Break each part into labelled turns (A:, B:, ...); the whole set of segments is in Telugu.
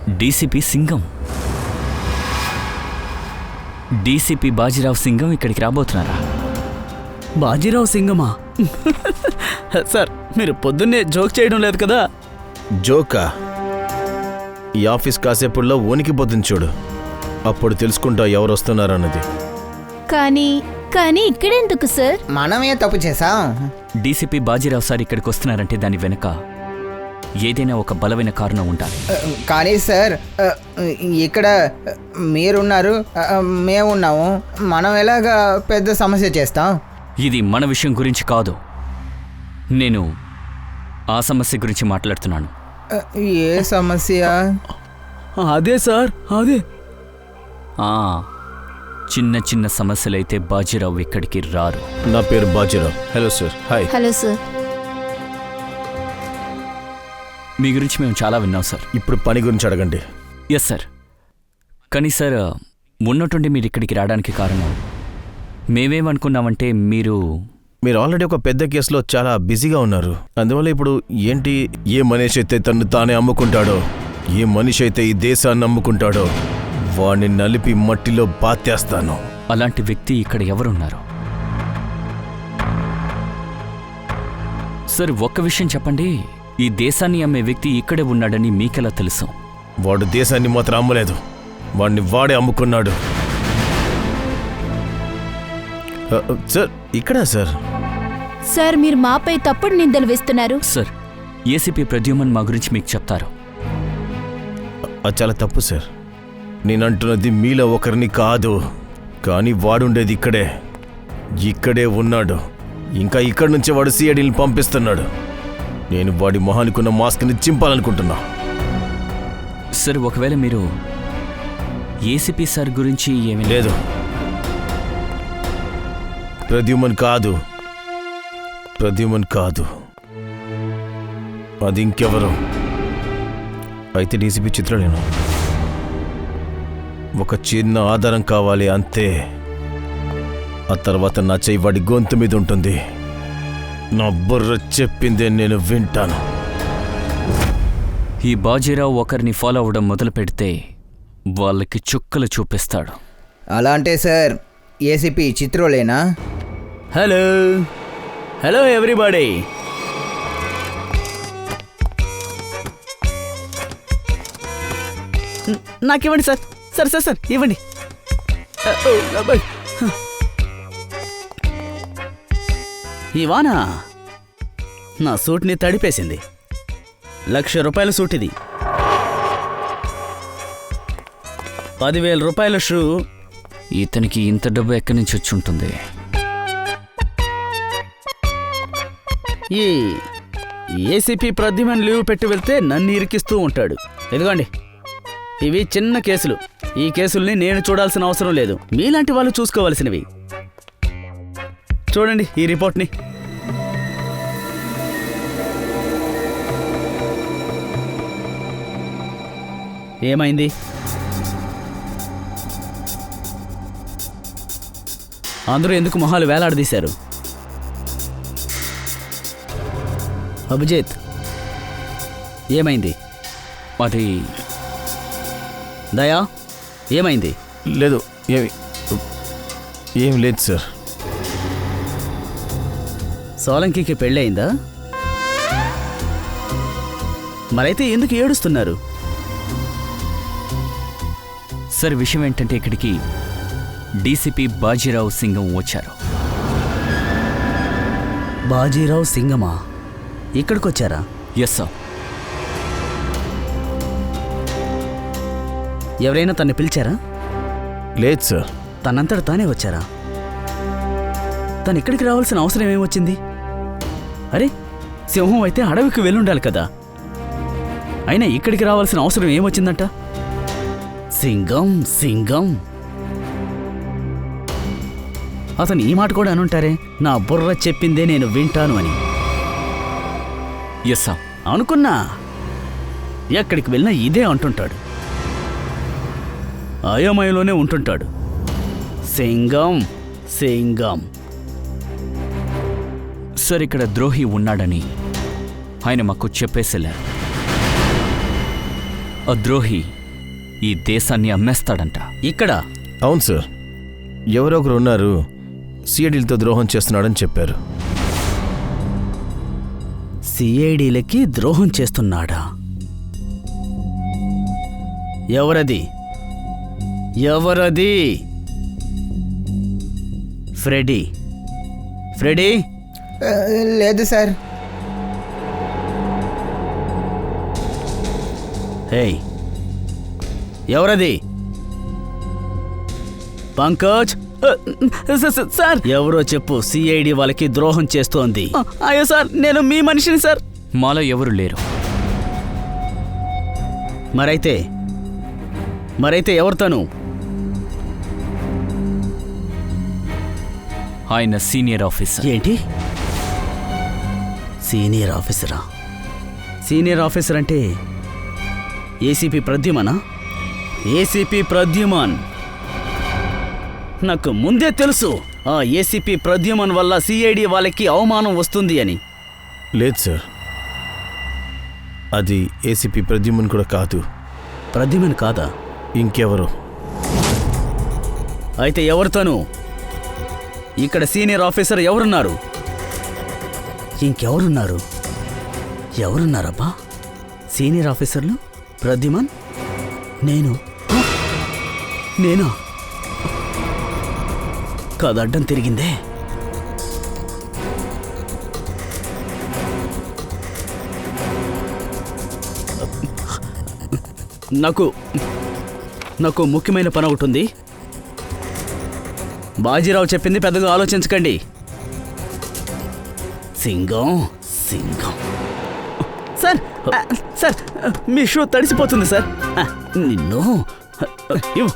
A: డీసీపీ సింగం, డీసీపీ బాజీరావు సింగం ఇక్కడికి రాబోతున్నారా?
B: బాజీరావు సింగమా? సార్, మీరు పొద్దున్నే జోక్ చేయడం లేదు కదా?
C: జోకా? ఈ ఆఫీస్ కాసేపుల్లో వణికిపోతుంది చూడు, అప్పుడు తెలుసుకుంటా ఎవరు వస్తున్నారన్నది.
D: కానీ ఇక్కడెందుకు సార్?
E: మనమే తప్పు చేశాం.
A: డీసీపీ బాజీరావు సార్ ఇక్కడికి వస్తున్నారంటే దాని వెనుక ఏదైనా ఒక బలమైన కారణం ఉండాలి.
E: కానీ సార్, ఇక్కడ మీరున్నారు, మేమున్నాము, మనం ఎలాగా పెద్ద సమస్య చేస్తాం?
A: ఇది మన విషయం గురించి కాదు, నేను ఆ సమస్య గురించి మాట్లాడుతున్నాను.
E: ఏ సమస్య?
B: అదే సార్, అదే.
A: చిన్న చిన్న సమస్యలైతే బాజీరావు ఇక్కడికి రారు.
C: నా పేరు Bajirao. Hello sir. Hi.
D: Hello sir.
A: మీ గురించి మేము చాలా విన్నాం సార్.
C: ఇప్పుడు పని గురించి అడగండి.
A: Yes sir. కానీ సార్, ఉన్నట్టుండి మీరు ఇక్కడికి రావడానికి కారణం మేమేమనుకున్నామంటే మీరు
C: ఆల్రెడీ ఒక పెద్ద కేసులో చాలా బిజీగా ఉన్నారు. అందువల్ల ఇప్పుడు ఏంటి, ఏ మనిషి అయితే తను తానే అమ్ముకుంటాడో, ఏ మనిషి అయితే ఈ దేశాన్ని అమ్ముకుంటాడో వాణ్ణి నలిపి మట్టిలో పాతేస్తాను.
A: అలాంటి వ్యక్తి ఇక్కడ ఎవరున్నారు సార్? ఒక్క విషయం చెప్పండి, ఈ దేశాన్ని అమ్మే వ్యక్తి ఇక్కడే ఉన్నాడని మీకెలా తెలుసు?
C: వాడు దేశాన్ని మాత్రం అమ్మలేదు, వాడిని వాడే అమ్ముకున్నాడు. సార్, ఇక్కడా సార్?
D: సార్, మీరు మాపై తప్పుడు నిందలు వేస్తున్నారు.
A: సార్, ఏసీపీ ప్రద్యుమన్ మా గురించి మీకు చెప్తారు.
C: అది చాలా తప్పు సార్. నేనంటున్నది మీలో ఒకరిని కాదు, కానీ వాడుండేది ఇక్కడే ఉన్నాడు. ఇంకా ఇక్కడి నుంచే వాడు సిఐడిని పంపిస్తున్నాడు. నేను వాడి మొహానికున్న మాస్క్ని చింపాలనుకుంటున్నా.
A: సార్, ఒకవేళ మీరు ఏసీపీ సార్ గురించి ఏమీ
C: లేదు, ప్రద్యుమన్ కాదు, అది ఇంకెవరు అయితే డీసీపీ చిత్రలేను. ఒక చిన్న ఆధారం కావాలి అంతే. ఆ తర్వాత నా చెయ్యి వాడి గొంతు మీద ఉంటుంది. నా బుర్ర చెప్పిందే నేను వింటాను.
A: ఈ బాజీరావు ఒకరిని ఫాలో అవ్వడం మొదలు పెడితే వాళ్ళకి చుక్కలు చూపిస్తాడు.
E: అలా అంటే సార్, ఏసీపీ చిత్రోలేనా?
B: Hello everybody. నాకివ్వండి సార్. సార్ ఇవ్వండి. ఈ వాన నా సూట్ని తడిపేసింది. 1,00,000 రూపాయల సూట్ ఇది. 10,000 రూపాయల షూ.
A: ఇతనికి ఇంత డబ్బు ఎక్కడి నుంచి వచ్చి ఉంటుంది?
B: ఈ ఏసీపీ ప్రద్యుమన్ లీవ్ పెట్టి వెళ్తే నన్ను ఇరికిస్తూ ఉంటాడు. ఇదిగోండి, ఇవి చిన్న కేసులు. ఈ కేసుల్ని నేను చూడాల్సిన అవసరం లేదు, మీలాంటి వాళ్ళు చూసుకోవాల్సినవి. చూడండి ఈ రిపోర్ట్ని. ఏమైంది? అందరూ ఎందుకు మొహాలు వేలాడదీశారు? అభిజిత్, ఏమైంది?
A: అది
B: దయా, ఏమైంది?
C: లేదు, ఏం లేదు సార్.
B: సోలంకికి పెళ్ళయిందా? మరైతే ఎందుకు ఏడుస్తున్నారు?
A: సార్, విషయం ఏంటంటే ఇక్కడికి డీసీపీ బాజీరావు సింగం వచ్చారు.
B: బాజీరావు సింగమా? ఇక్కడికొచ్చారా?
A: Yes sir.
B: ఎవరైనా తన్ని పిలిచారా?
C: లేదు సార్.
B: తనంతట తానే వచ్చారా? తను ఇక్కడికి రావాల్సిన అవసరం ఏమొచ్చింది? అరే, సింహం అయితే అడవికి వెళ్ళుండాలి కదా. అయినా ఇక్కడికి రావాల్సిన అవసరం ఏమొచ్చిందంట? సింగం. అతను ఈ మాట కూడా అనుంటారే, నా బుర్ర చెప్పిందే నేను వింటాను అని.
A: Yes sir.
B: అనుకున్నా, ఎక్కడికి వెళ్ళినా ఇదే అంటుంటాడు. అయోమయంలోనే ఉంటుంటాడు. సింగం.
A: సార్, ఇక్కడ ద్రోహి ఉన్నాడని ఆయన మాకు చెప్పేసేలా. ఆ ద్రోహి ఈ దేశాన్ని అమ్మేస్తాడంట.
B: ఇక్కడ
C: అవును సార్, ఎవరో ఒకరు ఉన్నారు సిఐడిలతో ద్రోహం చేస్తున్నాడని చెప్పారు.
B: సిఐడిలకి ద్రోహం చేస్తున్నాడా? ఎవరది? ఎవరది? ఫ్రెడీ? ఫ్రెడీ?
E: లేదు సార్.
B: హేయ్, ఎవరది? పంకజ్? సార్, ఎవరో చెప్పు. సిఐడి వాళ్ళకి ద్రోహం చేస్తోంది. అయ్యో సార్, నేను మీ మనిషిని సార్.
A: మాలో ఎవరు లేరు.
B: మరైతే ఎవరు తను?
A: ఆయన సీనియర్ ఆఫీసర్.
B: ఏంటి? సీనియర్ ఆఫీసరా? సీనియర్ ఆఫీసర్ అంటే ఏసీపీ ప్రద్యుమనా? ఏసీపీ ప్రద్యుమన్. నాకు ముందే తెలుసు ఆ ఏసీపీ ప్రద్యుమన్ వల్ల సిఐడి వాళ్ళకి అవమానం వస్తుంది అని.
C: లేదు సార్, అది ఏసీపీ ప్రద్యుమన్ కూడా కాదు.
B: ప్రద్యుమన్ కాదా?
C: ఇంకెవరు?
B: అయితే ఎవరితోనూ? ఇక్కడ సీనియర్ ఆఫీసర్ ఎవరున్నారు? ఇంకెవరున్నారు? ఎవరున్నారబ్బా? సీనియర్ ఆఫీసర్లు, ప్రద్యుమన్, నేనా? కథ అడ్డం తిరిగిందే. నాకు ముఖ్యమైన పని ఒకటి ఉంది. బాజీరావు చెప్పింది పెద్దగా ఆలోచించకండి. సింగం. సార్, మీ షూ తడిసిపోతుంది సార్. నిన్ను ఇవ్వు.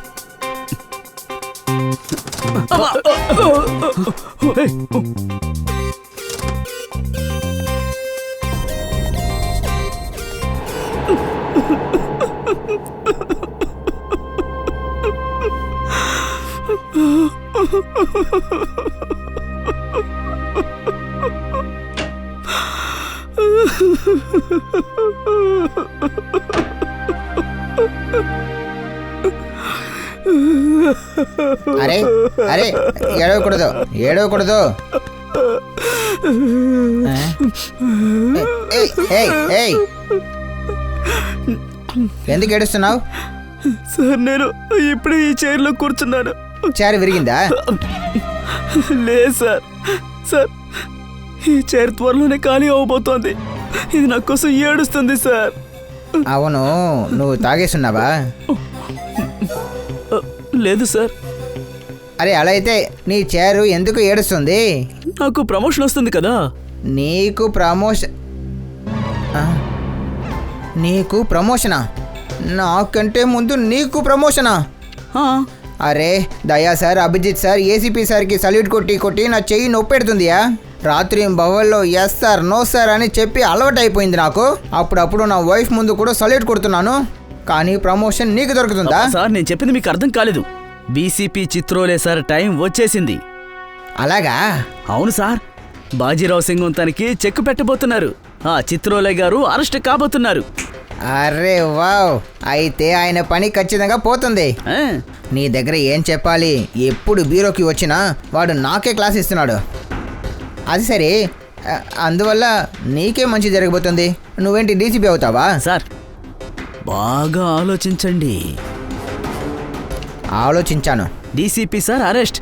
E: అరే అరే, ఏడవకూడదు. ఎందుకు ఏడుస్తున్నావు?
B: సార్, నేను ఇప్పుడే ఈ చైర్లో కూర్చున్నాను.
E: చైర్ విరిగిందా?
B: లేదు సార్. ఈ చైర్ త్వరలోనే ఖాళీ అవబోతోంది. ఇది నా కోసం ఏడుస్తుంది సార్.
E: అవును, నువ్వు తాగేస్తున్నావా?
B: లేదు సార్.
E: అరే, అలా అయితే నీ చైరు ఎందుకు ఏడుస్తుంది?
B: నాకు ప్రమోషన్ వస్తుంది కదా.
E: నీకు ప్రమోషనా? నాకంటే ముందు నీకు ప్రమోషనా? అరే దయా సార్, అభిజిత్ సార్, ఏసీపీ సార్కి సల్యూట్ కొట్టి నా చెయ్యి నొప్పెడుతుందియా. రాత్రి బవల్లో ఎస్ సార్, నో సార్ అని చెప్పి అలవాటు అయిపోయింది నాకు. అప్పుడప్పుడు నా వైఫ్ ముందు కూడా సల్యూట్ కొడుతున్నాను, కానీ ప్రమోషన్ నీకు దొరుకుతుందా?
B: సార్, నేను చెప్పింది మీకు అర్థం కాలేదు. బీసీపీ చిత్రోలే సార్, టైం వచ్చేసింది.
E: అలాగా?
B: అవును సార్, బాజీరావు సింగం తనకి చెక్ పెట్టబోతున్నారు. ఆ చిత్రోలే గారు అరెస్ట్ కాబోతున్నారు.
E: అరే వావ్, అయితే ఆయన పని ఖచ్చితంగా పోతుంది. నీ దగ్గర ఏం చెప్పాలి? ఎప్పుడు బ్యూరోకి వచ్చినా వాడు నాకే క్లాస్ ఇస్తున్నాడు. అది సరే, అందువల్ల నీకే మంచి జరగబోతుంది. నువ్వేంటి డీసీపీ అవుతావా?
B: సార్, బాగా ఆలోచించండి.
E: ఆలోచించాను.
B: డీసీపీ సార్ అరెస్ట్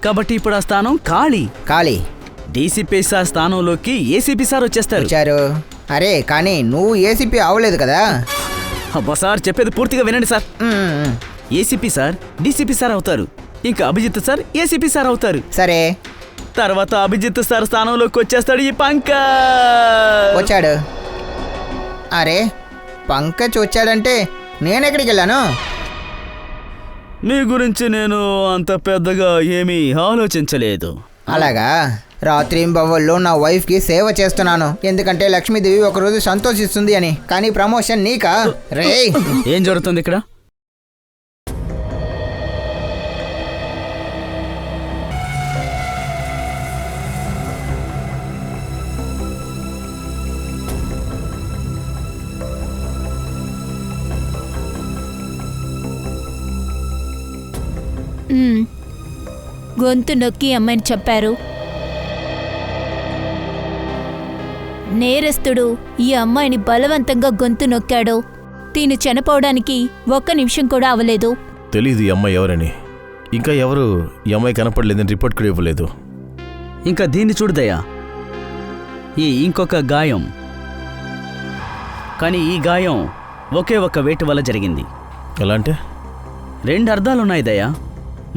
B: కాబట్టి ఇప్పుడు ఆ స్థానం ఖాళీ. డీసీపీ సార్ స్థానంలోకి ఏసీపీ సార్ వచ్చారు.
E: అరే కానీ నువ్వు ఏసీపీ అవ్వలేదు కదా.
B: అబ్బా సార్, చెప్పేది పూర్తిగా వినండి sir. ACP sir DCP sir అవుతారు. ఇంకా అభిజిత్ సార్ ఏసీపీ సార్ అవుతారు.
E: సరే,
B: తర్వాత అభిజిత్ సార్ స్థానంలోకి వచ్చేస్తాడు ఈ
E: వచ్చాడు. అరే, పంకజ్ వచ్చాడంటే నేనెక్కడికి వెళ్ళాను?
B: మీ గురించి నేను అంత పెద్దగా ఏమీ ఆలోచించలేదు.
E: అలాగా? రాత్రి బవ్వల్లో నా వైఫ్కి సేవ చేస్తున్నాను, ఎందుకంటే లక్ష్మీదేవి ఒకరోజు సంతోషిస్తుంది అని. కానీ ప్రమోషన్ నీకా? రే,
B: ఏం జరుగుతుంది ఇక్కడ?
D: గొంతు నొక్కి అమ్మాయిని చంపారు. నేరస్తుడు ఈ అమ్మాయిని బలవంతంగా గొంతు నొక్కాడు. దీన్ని చనిపోవడానికి 1 నిమిషం కూడా అవ్వలేదు.
C: తెలీదు ఈ అమ్మాయి ఎవరని. ఇంకా ఎవరు ఈ అమ్మాయి కనపడలేదని రిపోర్ట్ కూడా ఇవ్వలేదు.
B: ఇంకా దీన్ని చూడదయ్యా, ఈ ఇంకొక గాయం. కానీ ఈ గాయం ఒకే ఒక్క వేటు వల్ల జరిగింది.
C: ఎలా అంటే?
B: 2 అర్థాలున్నాయి దయ్యా.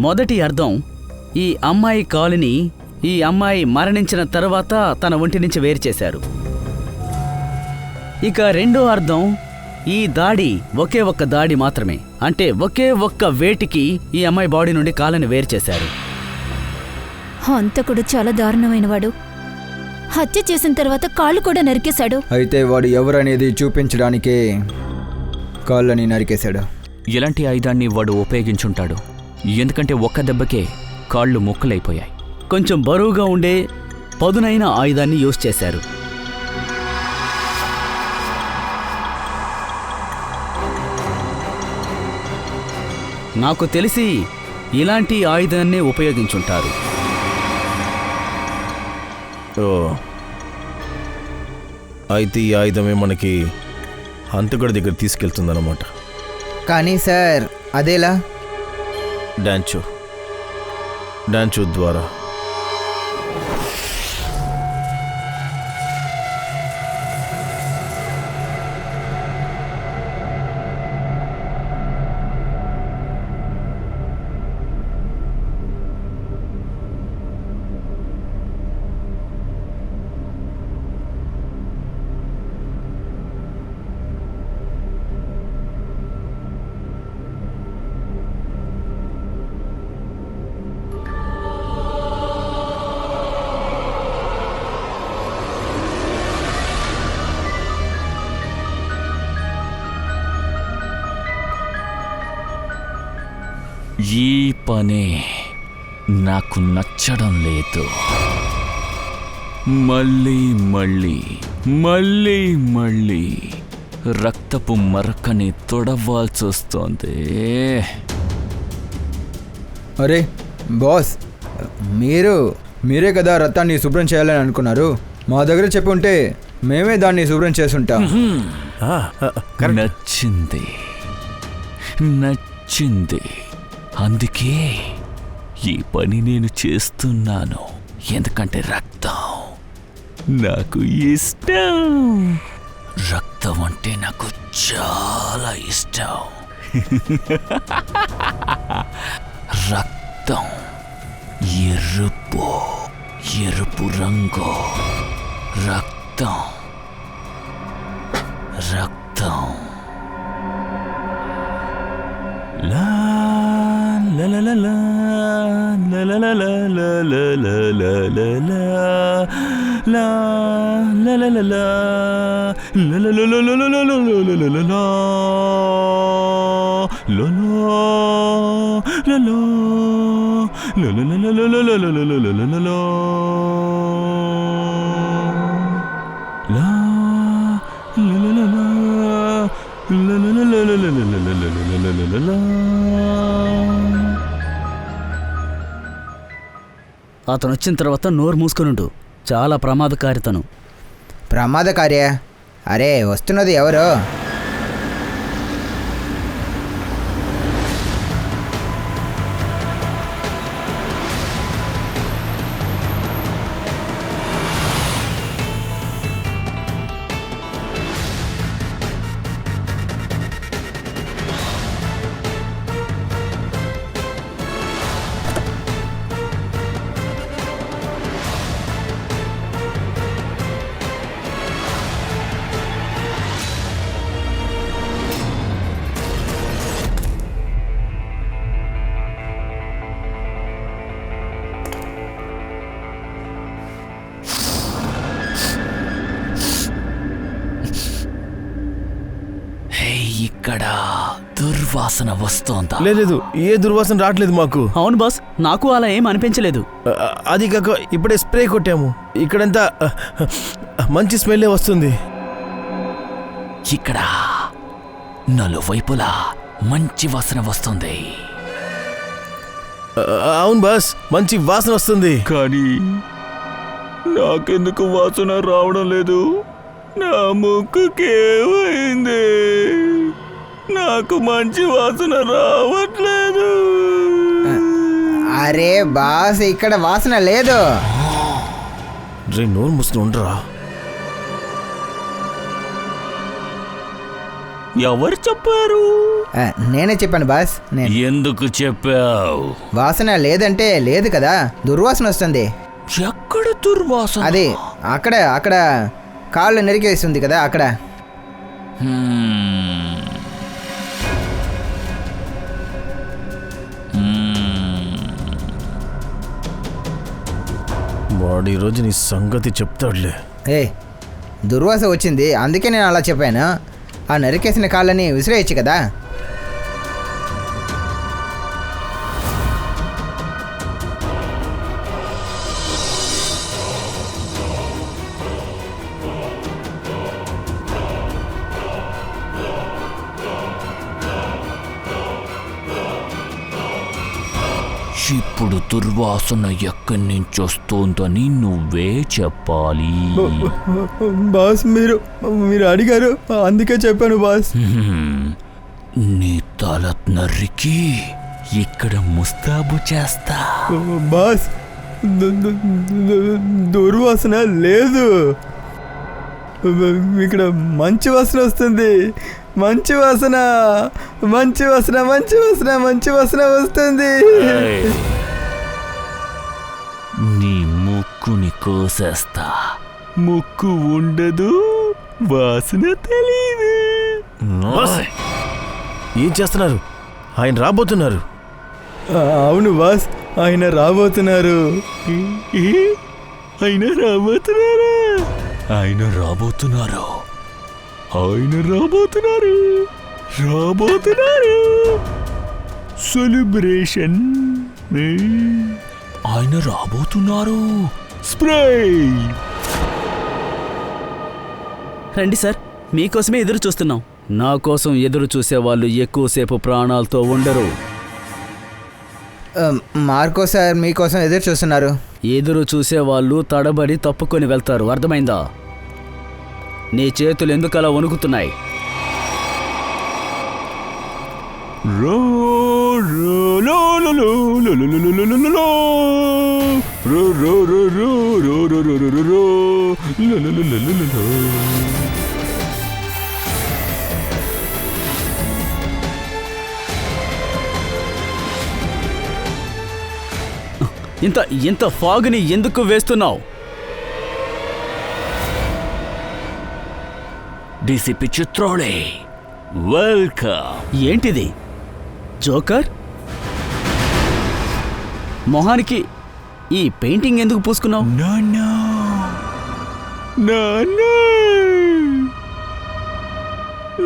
B: మొదటి అర్థం, ఈ అమ్మాయి కాలుని ఈ అమ్మాయి మరణించిన తర్వాత తన ఒంటి నుంచి వేరు చేశారు. ఇక రెండో అర్థం, ఈ దాడి ఒకే ఒక్క దాడి మాత్రమే. అంటే ఒకే ఒక్క వేటికి ఈ అమ్మాయి బాడీ నుండి కాళ్ళని వేరు చేశారు.
D: హంతకుడు చాలా దారుణమైనవాడు. హత్య చేసిన తర్వాత కాళ్ళు కూడా నరికేశాడు.
E: అయితే వాడు ఎవరనేది చూపించడానికే కాళ్ళని నరికేశాడు.
A: ఎలాంటి ఆయుధాన్ని వాడు ఉపయోగించుంటాడు? ఎందుకంటే ఒక్క దెబ్బకే కాళ్ళు ముక్కలైపోయాయి.
B: కొంచెం బరువుగా ఉండే పదునైన ఆయుధాన్ని యూజ్ చేశారు. నాకు తెలిసి ఇలాంటి ఆయుధాన్ని ఉపయోగించుంటారు.
C: ఓ, అయితే ఈ ఆయుధమే మనకి హంతకుడి దగ్గర తీసుకెళ్తుందన్నమాట.
E: కానీ సార్ అదేలా?
C: డాన్చో ద్వారా.
A: ఈ పనే నాకు నచ్చడం లేదు. మళ్ళీ మళ్ళీ మళ్ళీ మళ్ళీ రక్తపు మరకని తొడవాల్సి వస్తోంది.
E: అరే బాస్, మీరే కదా రథాన్ని శుభ్రం చేయాలని అనుకున్నారు. మా దగ్గర చెప్పి ఉంటే మేమే దాన్ని శుభ్రం చేసుంటాం.
A: నచ్చింది. అందుకే ఈ పని నేను చేస్తున్నాను. ఎందుకంటే రక్తం నాకు ఇష్టం. రక్తం అంటే నాకు చాలా ఇష్టం. రక్తం ఎరుపు రంగు. రక్తం లా లా లా లా లా లా లా లా లా లా లా లా లా లా లా లా లా
B: అతను వచ్చిన తర్వాత నోరు మూసుకొనుండు. చాలా ప్రమాదకారితను.
E: ప్రమాదకార్య? అరే వస్తున్నది ఎవరో?
A: ఇక్కడ దుర్వాసన వస్తోందా?
C: లేదు, ఏ దుర్వాసన రావట్లేదు మాకు.
B: అవును బాస్, నాకు అలా ఏం అనిపించలేదు.
C: అది కాక ఇప్పుడే స్ప్రే కొట్టాము. ఇక్కడంతా మంచి స్మెల్లే వస్తుంది.
A: ఇక్కడ నలువైపులా మంచి వాసన వస్తుంది.
C: అవును బాస్, మంచి వాసన వస్తుంది.
A: కానీ నాకెందుకు వాసన రావడం లేదు? నా ముక్కుకేమైంది? నాకు మంచి వాసన రావట్లేదు.
E: అరే బాస్, ఇక్కడ వాసన లేదు.
C: రే నోరు మూసుకుని ఉండరా.
A: ఎవరు చెప్పారు?
E: నేనే చెప్పాను బాస్.
A: ఎందుకు చెప్పావు?
E: వాసన లేదంటే లేదు కదా, దుర్వాసన వస్తుంది.
A: ఎక్కడ దుర్వాసన?
E: అది అక్కడ కాళ్ళు నరికేస్తుంది కదా అక్కడ.
C: వాడు ఈరోజు నీ సంగతి చెప్తాడులే.
E: దుర్వాస వచ్చింది, అందుకే నేను అలా చెప్పాను. ఆ నరికేసిన కాళ్ళని విసిరేయచ్చు కదా.
A: ఇప్పుడు దుర్వాసన ఎక్కడి నుంచి వస్తోందని నువ్వే చెప్పాలి.
F: బాస్, మీరు అడిగారు, అందుకే చెప్పాను బాస్.
A: నీ తల నరికి ఇక్కడ ముస్తాబు చేస్తా.
F: బాస్, దుర్వాసన లేదు. ఇక్కడ మంచి వాసన వస్తుంది. మంచి వాసన వస్తుంది.
A: నీ ముక్కుని కోసేస్తా. ముక్కు ఉండదు, వాసన తెలీదు.
C: బాస్, ఏం చేస్తున్నారు? ఆయన రాబోతున్నారు.
F: అవును బాస్, ఆయన రాబోతున్నారు.
A: ఆయన రాబోతున్నారా? ఆయన రాబోతున్నారు. సెలబ్రేషన్. ఆయన రాబోతున్నారు. స్ప్రే.
B: రండి సార్, మీకోసమే ఎదురు చూస్తున్నాం. నా కోసం ఎదురు చూసే వాళ్ళు ఎక్కువసేపు ప్రాణాలతో ఉండరు.
E: మార్కో సార్ మీకోసం ఎదురు చూస్తున్నారు.
B: ఎదురు చూసే వాళ్ళు తడబడి తప్పుకొని వెళ్తారు, అర్థమైందా? నీ చేతులు ఎందుకలా వణుకుతున్నాయి? ఇంత ఫాగ్ని ఎందుకు వేస్తున్నావు?
A: DCP Chitrole, welcome.
B: ఏంటిది? జోకర్ మొహానికి ఈ పెయింటింగ్ ఎందుకు పూసుకున్నావు?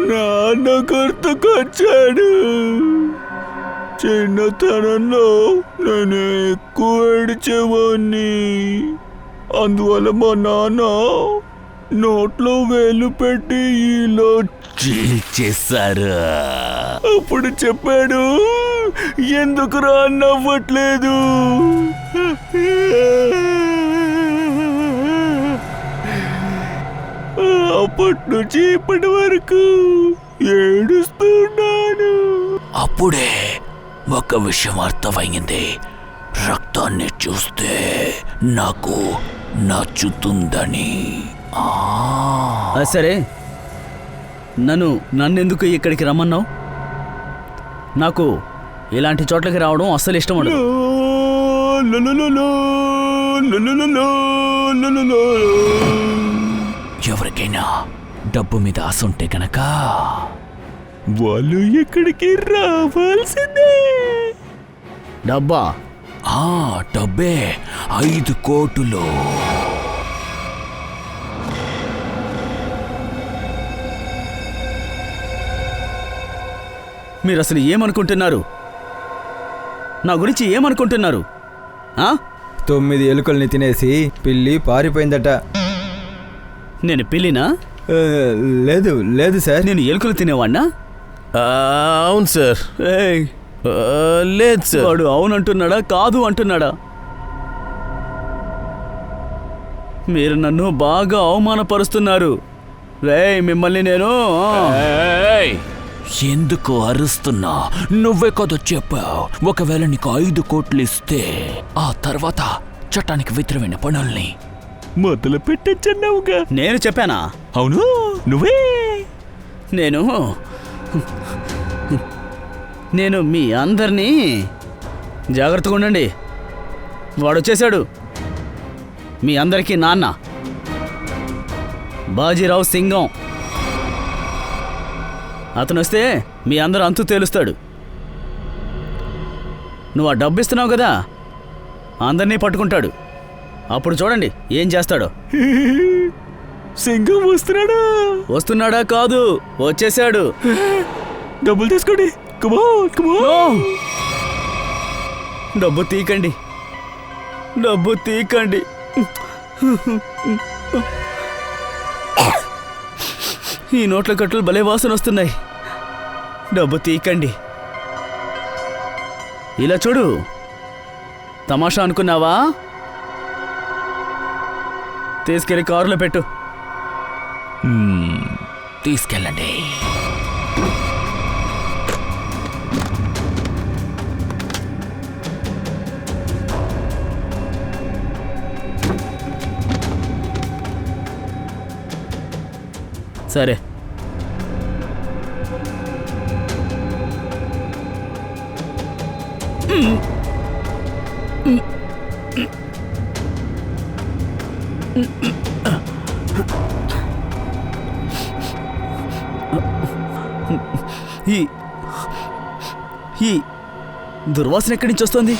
A: నాన్న గుర్తుకొచ్చాడు. చిన్నతనంలో నేను ఎక్కువ ఏడ్చేవాణ్ణి. అందువల్ల మా నాన్న నోట్లో వేలు పెట్టి ఈలో చీల్చేశారు. అప్పుడు చెప్పాడు, ఎందుకురా నవ్వట్లేదు? అప్పటి నుంచి ఇప్పటి వరకు ఏడుస్తున్నాను. అప్పుడే ఒక విషయం అర్థమైంది. రక్తాన్ని చూస్తే నాకు నచ్చుతుందని.
B: సరే, నన్నెందుకు ఇక్కడికి రమ్మన్నావు? నాకు ఇలాంటి చోట్లకి రావడం అస్సలు ఇష్టం ఉండదు.
A: ఎవరికైనా డబ్బు మీద ఆశ ఉంటే కనుక వాళ్ళు ఇక్కడికి రావాల్సిందే.
B: డబ్బా?
A: డబ్బే 5 కోట్లు.
B: మీరు అసలు ఏమనుకుంటున్నారు? నా గురించి ఏమనుకుంటున్నారు?
F: 9 ఎలుకల్ని తినేసి పిల్లి పారిపోయిందట.
B: నేను పిల్లినా?
F: లేదు సార్.
B: నేను ఎలుకలు తినేవాడినా?
C: అవును సార్. లేదు సార్.
B: వాడు అవునంటున్నాడా కాదు అంటున్నాడా? మీరు నన్ను బాగా అవమానపరుస్తున్నారు. మిమ్మల్ని నేను
A: ఏయ్! ఎందుకు అరుస్తున్నా? నువ్వే కదా చెప్పావు, ఒకవేళ నీకు 5 కోట్లు ఇస్తే ఆ తర్వాత చట్టానికి వ్యతిరేకమైన పనుల్ని మొదలు పెట్టచ్చన్నావుగా.
B: నేను చెప్పానా?
A: అవును, నువ్వే.
B: నేను మీ అందరినీ జాగ్రత్తగా ఉండండి. వాడొచ్చేశాడు, మీ అందరికీ నాన్న బాజీరావు సింగం. అతను వస్తే మీ అందరూ అంతు తేలుస్తాడు. నువ్వు ఆ డబ్బు ఇస్తున్నావు కదా, అందరినీ పట్టుకుంటాడు. అప్పుడు చూడండి ఏం చేస్తాడో.
A: సింగం
B: వస్తున్నాడా? కాదు, వచ్చేశాడు.
A: డబ్బులు తీసుకోండి.
B: డబ్బు తీకండి, డబ్బు తీకండి. ఈ నోట్ల కట్టలు భలే వాసన వస్తున్నాయి. డబ్బు తీకండి. ఇలా చూడు, తమాషా అనుకున్నావా? తీసుకెళ్ళి కారులో పెట్టు.
A: తీసుకెళ్ళండి.
B: సరే, ఈ దుర్వాసన ఎక్కడి నుంచి వస్తుంది?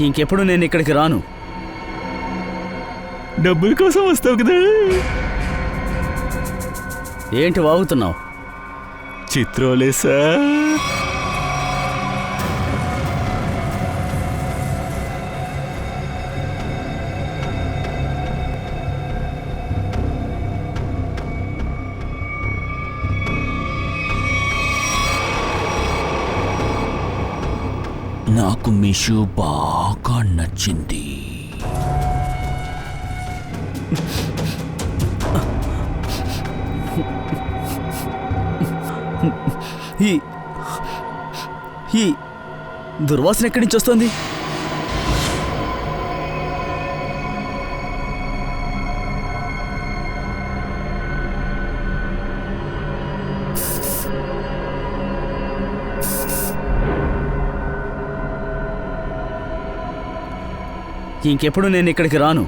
B: ఇంకెప్పుడు నేను ఇక్కడికి రాను.
A: డబ్బుల కోసం వస్తావు కదా.
B: ఏంటి వాగుతున్నావు?
A: చిత్రాలే సార్. నాకు మీ షూ బాగా నచ్చింది.
B: ఈ దుర్వాసన ఎక్కడి నుంచి వస్తుంది? ఇంకెప్పుడు నేను ఇక్కడికి రాను.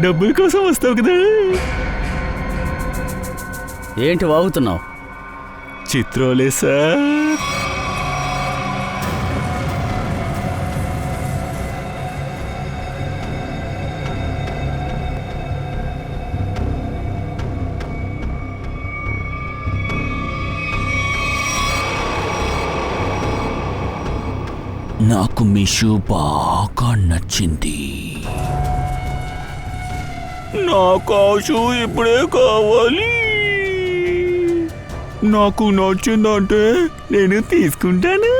A: డబ్బుల కోసం వస్తావు కదా.
B: ఏంటి వాగుతున్నావు?
A: చిత్రాలే సార్. నాకు మీ షూ బాగా నచ్చింది. నాకు ఆ షూ ఇప్పుడే కావాలి. నాకు నచ్చిందంటే నేను తీసుకుంటాను.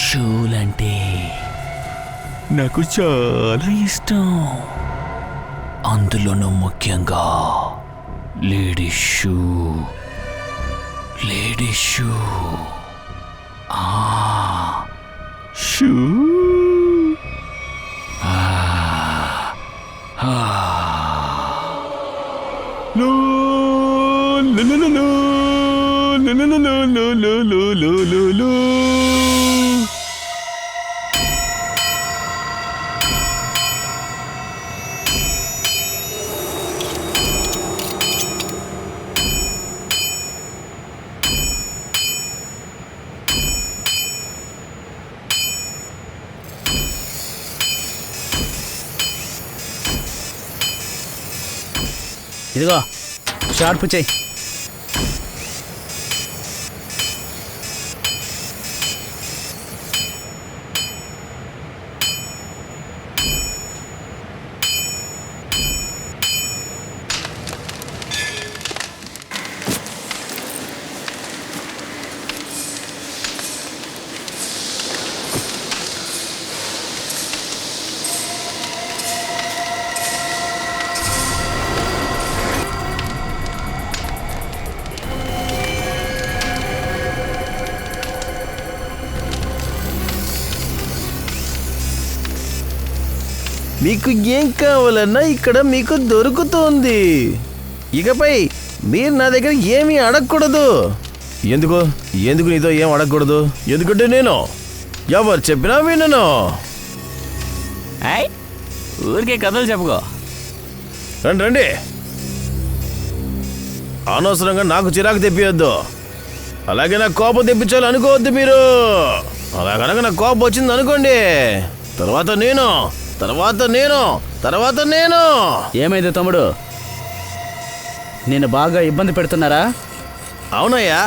A: షూలంటే నాకు చాలా ఇష్టం. అందులోనూ ముఖ్యంగా ladies shoe. Ladies shoe. Shoe.
B: ఇదిగో షార్ప్ చెయ్యి.
C: మీకు ఏం కావాలన్నా ఇక్కడ మీకు దొరుకుతుంది. ఇకపై మీరు నా దగ్గర ఏమీ అడగకూడదు. ఎందుకు ఎందుకు నీతో ఏం అడగకూడదు? ఎందుకంటే నేను ఎవరు చెప్పినా వినను.
A: ఊరికే కథలు చెప్పుకో.
C: రండి రండి, అనవసరంగా నాకు చిరాకు తెప్పియొద్దు. అలాగే నాకు కోపం తెప్పించాలి అనుకోవద్దు మీరు. అలా కనుక నాకు కోపం వచ్చింది అనుకోండి, తర్వాత నేను.
B: ఏమైంది తమ్ముడు, నేను బాగా ఇబ్బంది పెడుతున్నారా?
C: అవునయ్యా,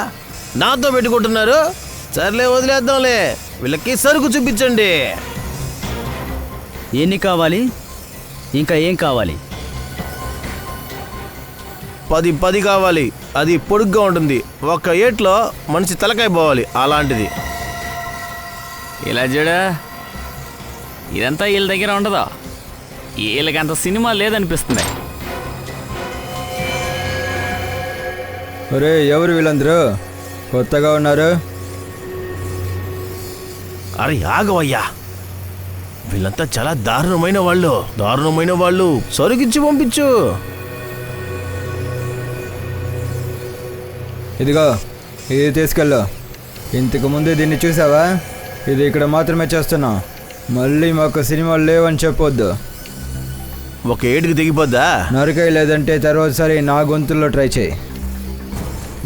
C: నాతో పెట్టుకుంటున్నారు. సర్లే వదిలేద్దాంలే, వీళ్ళకి సరుకు చూపించండి.
B: ఎన్ని కావాలి, ఇంకా ఏం కావాలి?
C: 10 కావాలి. అది పొడుగ్గా ఉంటుంది, ఒక్క ఏట్లో మనిషి తలకాయ పోవాలి, అలాంటిది.
A: ఇలా చూడా, ఇదంతా వీళ్ళ దగ్గర ఉండదు. వీళ్ళకి అంత సినిమా లేదనిపిస్తుంది.
F: ఒరే, ఎవరు వీళ్ళందరూ? కొత్తగా ఉన్నారు.
C: అరే ఆగవయ్యా, వీళ్ళంతా చాలా దారుణమైన వాళ్ళు. సరుకిచ్చి పంపించు.
F: ఇదిగో, ఇది తీసుకెళ్ళు. ఇంతకు ముందే దీన్ని చూసావా? ఇది ఇక్కడ మాత్రమే చేస్తున్నాం. మళ్ళీ మాకు సినిమాలు లేవని చెప్పొద్దు.
C: ఒక ఏడుకి దిగిపోద్దా?
F: నరకాయ లేదంటే తర్వాతసారి నా గొంతుల్లో ట్రై చేయి.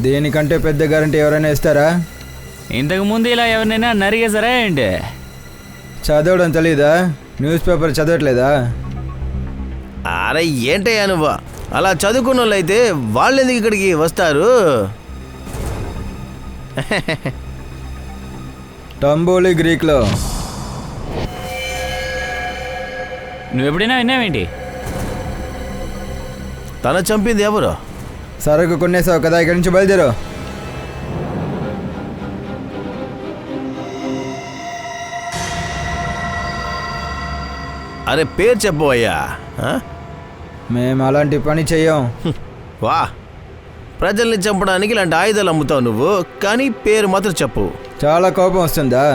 F: దీనికంటే పెద్ద గ్యారంటీ ఎవరైనా ఇస్తారా?
A: ఇంతకు ముందు ఇలా ఎవరినైనా నరిగేసారా ఏంటి?
F: చదవడం తెలీదా? న్యూస్ పేపర్ చదవట్లేదా?
C: అరే ఏంటయ్యా నువ్వు? అలా చదువుకున్న వాళ్ళైతే వాళ్ళు ఎందుకు ఇక్కడికి వస్తారు?
F: టంబోలి గ్రీక్లో.
A: నువ్వు ఎప్పుడైనా విన్నావేంటి?
C: తన చంపింది ఎవరు?
F: సరుకు కొనేసావు కదా, ఇక్కడి నుంచి బయలుదేరు.
C: అరే పేరు చెప్పవయ్యా.
F: మేము అలాంటి పని చెయ్యం.
C: వా, ప్రజల్ని చంపడానికి ఇలాంటి ఆయుధాలు అమ్ముతావు నువ్వు, కానీ పేరు మాత్రం చెప్పు.
F: చాలా కోపం వస్తుందా?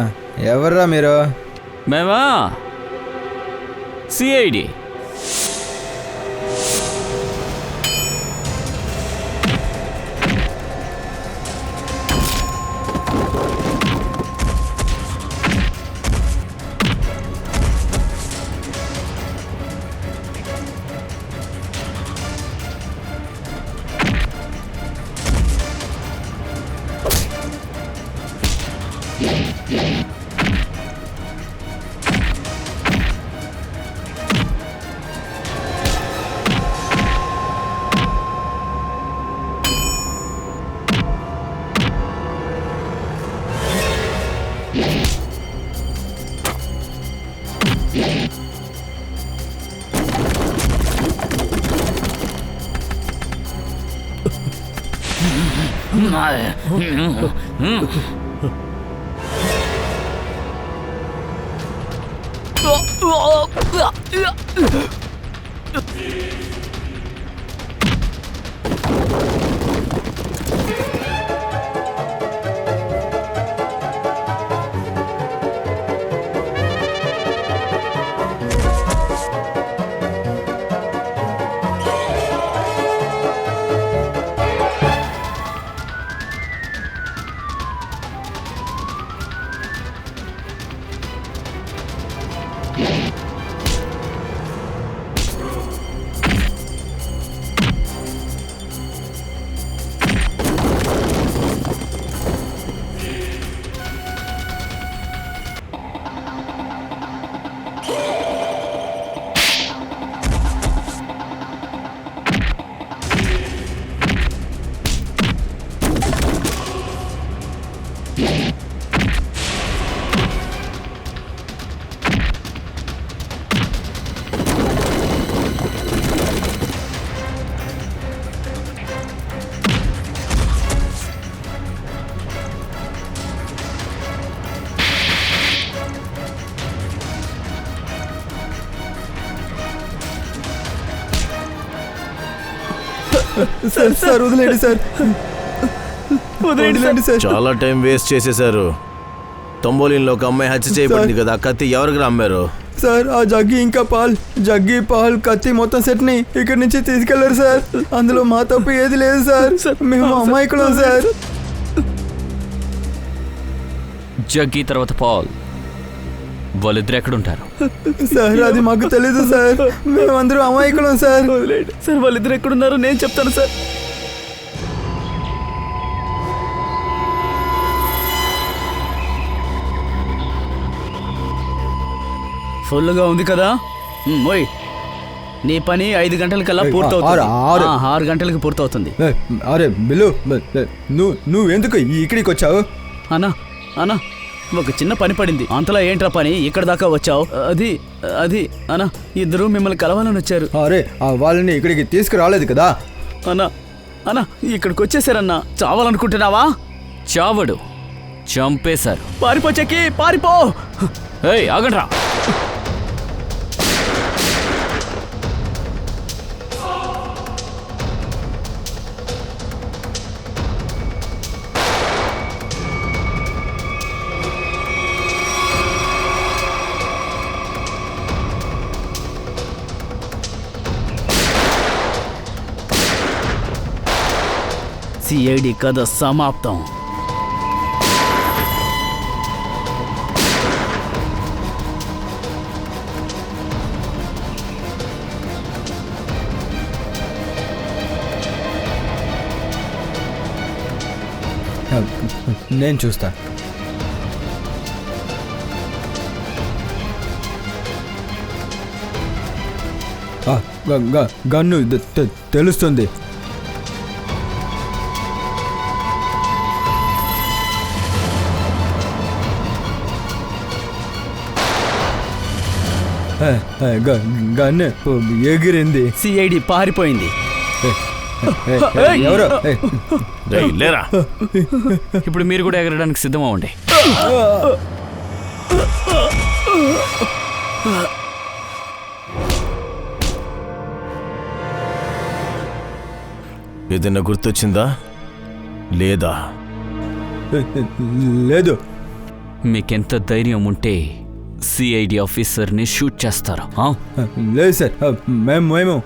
F: ఎవర్రా మీరు?
A: మేమా సిఐడి.
F: సార్ సార్ వదిలేండి సార్, వదిలేండి సార్.
C: చాలా టైం వేస్ట్ చేసేశారు. తొంబోలిన్లో ఒక అమ్మాయి హత్య చేయబడింది కదా, కత్తి ఎవరికి అమ్మారు?
F: సార్ ఆ జగ్గి ఇంకా జగ్గి పాల్ కత్తి మొత్తం సెట్ ని ఇక్కడి నుంచి తీసుకెళ్లారు సార్. అందులో మా తప్పు ఏది లేదు సార్, మేము అమాయకులం సార్.
A: జగ్గి తర్వాత పాల్, వాళ్ళిద్దరు ఎక్కడుంటారు?
F: సార్ అది మాకు తెలీదు సార్, మేమందరం అమాయకులం సార్.
B: సార్ వాళ్ళిద్దరు ఎక్కడున్నారో నేను చెప్తాను సార్. ఫుల్గా ఉంది కదా, ఓయ్ నీ పని 5 గంటలకల్లా పూర్తవుతుంది. 6 గంటలకి పూర్తవుతుంది.
F: అరే బిల్లు, నువ్వు ఎందుకు ఇక్కడికి వచ్చావు?
B: అన్నా అన్నా ఒక చిన్న పని పడింది. అంతలా ఏంట్రా పని, ఇక్కడ దాకా వచ్చావు? అది అన్నా ఇద్దరు మిమ్మల్ని కలవాలని వచ్చారు.
F: అరే వాళ్ళని ఇక్కడికి తీసుకురాలేదు కదా.
B: అన్నా ఇక్కడికి వచ్చేసారన్నా. చావాలనుకుంటున్నావా?
A: చావడు, చంపేశారు.
B: పారిపో చెక్కి, పారిపో.
A: ఏయ్ ఆగండ్రా.
B: సిఐడి కథ సమాప్తం.
F: నేను చూస్తా. గన్ను తెలుస్తుంది. గన్ను ఎగిరింది.
B: సిఐడి పారిపోయింది.
F: ఎవరో
C: లేరా?
A: ఇప్పుడు మీరు కూడా ఎగరడానికి సిద్ధమవ్వండి.
C: ఏదైనా గుర్తొచ్చిందా లేదా?
F: లేదు.
A: మీకెంత ధైర్యం ఉంటే సిఐడి ఆఫీసర్ని షూట్ చేస్తారు?
F: లేదు సార్, మేము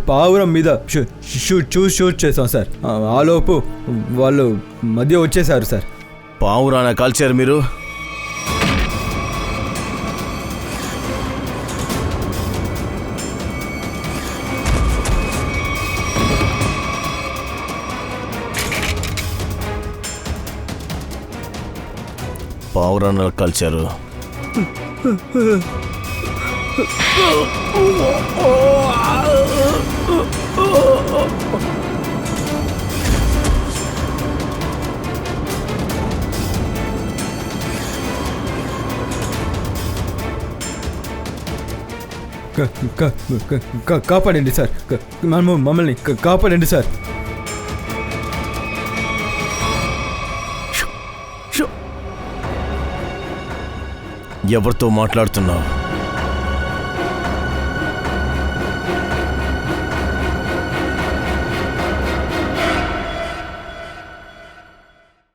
F: పావురం మీద షూట్ చేసాం సార్. ఆలోపు వాళ్ళు మధ్య వచ్చేసారు సార్.
C: పావురాన కాల్చారు మీరు? పావురాన కాల్చారు.
F: కాపాడండి సార్, మమ్మల్ని కాపాడండి సార్.
C: ఎవరితో మాట్లాడుతున్నావు?